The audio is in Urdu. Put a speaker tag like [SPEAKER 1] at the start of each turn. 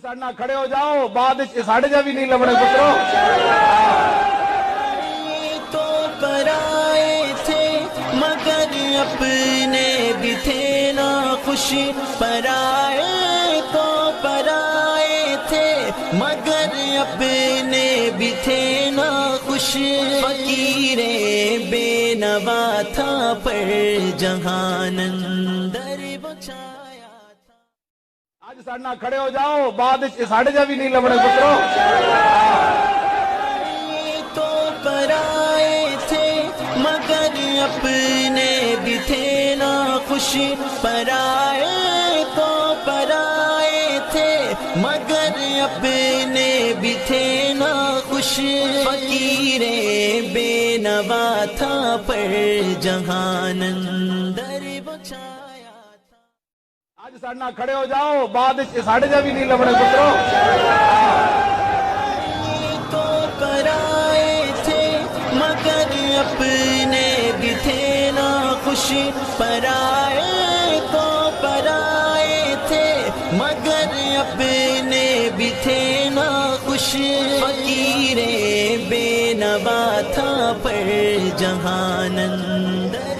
[SPEAKER 1] ساڈے نال کھڑے ہو جاؤ بعد ساڈے جا بھی نہیں لبنے پترو
[SPEAKER 2] تو پرائے تھے مگر اپنے بھی تھے نا خوش پرائے تو پرائے تھے مگر اپنے بھی تھے نا خوش فقیر بے نوا تھا پر جہان اندر وہ چھایا تھا
[SPEAKER 1] آج ساڈے نال کھڑے ہو جاؤ بعد ساڈے جا بھی نہیں لبنے پترو
[SPEAKER 2] تو پرائے تھے مگر اپنے بھی تھے نا خوش پرائے تو پرائے تھے مگر اپنے بھی تھے نا خوش فقیر بے نوا تھا پر جہان اندر وہ چھایا تھا
[SPEAKER 1] آج ساڈے نال کھڑے ہو جاؤ بعد ساڈے جا بھی نہیں لبنے پترو
[SPEAKER 2] تو پرائے تھے مگر اپنے بھی تھے نا خوش پرائے تو پرائے تھے مگر اپنے بھی تھے نا خوش فقیر بے نوا تھا پر جہان اندر